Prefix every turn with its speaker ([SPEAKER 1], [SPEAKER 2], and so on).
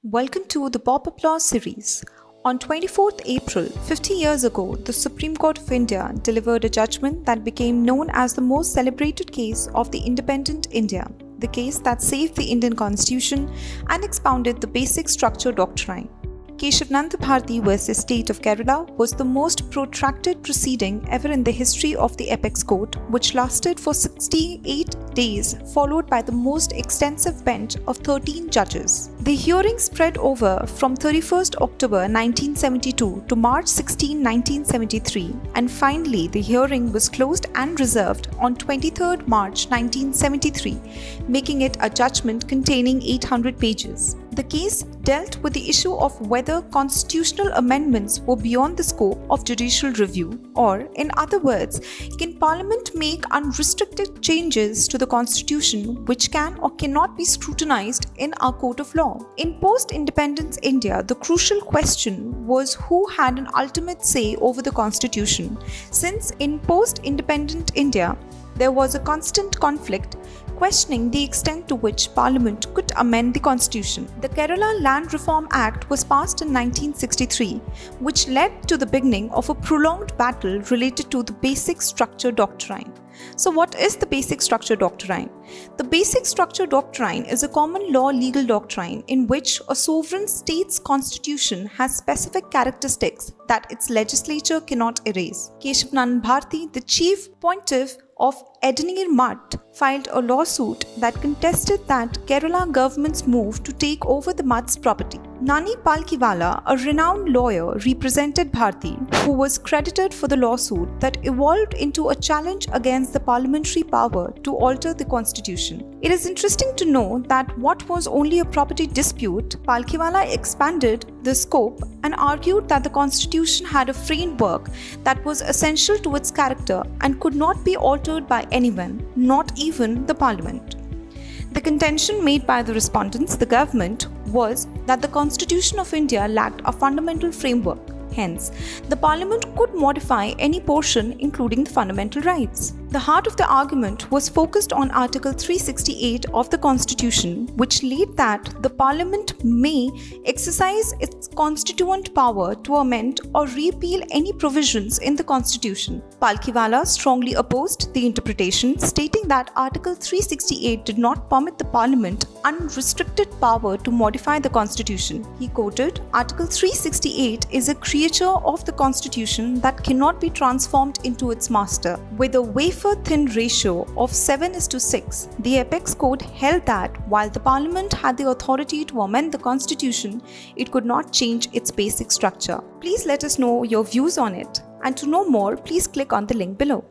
[SPEAKER 1] Welcome to the Pop-Up Law series. On 24th April, 50 years ago, the Supreme Court of India delivered a judgment that became known as the most celebrated case of the independent India, the case that saved the Indian Constitution and expounded the basic structure doctrine. Keshavananda Bharati vs. State of Kerala was the most protracted proceeding ever in the history of the Apex Court, which lasted for 68 days, followed by the most extensive bench of 13 judges. The hearing spread over from 31st October 1972 to March 16, 1973, and finally the hearing was closed and reserved on 23rd March 1973, making it a judgment containing 800 pages. The case dealt with the issue of whether constitutional amendments were beyond the scope of judicial review, or, in other words, can Parliament make unrestricted changes to the Constitution which can or cannot be scrutinized in our court of law. In post-independence India, the crucial question was who had an ultimate say over the Constitution, since in post-independent India, there was a constant conflict questioning the extent to which Parliament could amend the Constitution. The Kerala Land Reform Act was passed in 1963, which led to the beginning of a prolonged battle related to the Basic Structure Doctrine. So what is the Basic Structure Doctrine? The Basic Structure Doctrine is a common law legal doctrine in which a sovereign state's constitution has specific characteristics that its legislature cannot erase. Keshavananda Bharati, the chief pontiff of Edinir Mutt, filed a lawsuit that contested that Kerala government's move to take over the Mutt's property. Nani Palkiwala, a renowned lawyer, represented Bharati, who was credited for the lawsuit that evolved into a challenge against the parliamentary power to alter the constitution. It is interesting to know that what was only a property dispute, Palkiwala expanded the scope and argued that the constitution had a framework that was essential to its character and could not be altered by anyone, not even the parliament. The contention made by the respondents, the government, was that the Constitution of India lacked a fundamental framework. Hence, the Parliament could modify any portion, including the fundamental rights. The heart of the argument was focused on Article 368 of the Constitution, which laid that the Parliament may exercise its constituent power to amend or repeal any provisions in the Constitution. Palkiwala strongly opposed the interpretation, stating that Article 368 did not permit the Parliament unrestricted power to modify the Constitution. He quoted, "Article 368 is a creature of the Constitution that cannot be transformed into its master." With a wafer-thin ratio of 7:6, the Apex Court held that while the Parliament had the authority to amend the Constitution, it could not change its basic structure. Please let us know your views on it. And to know more, please click on the link below.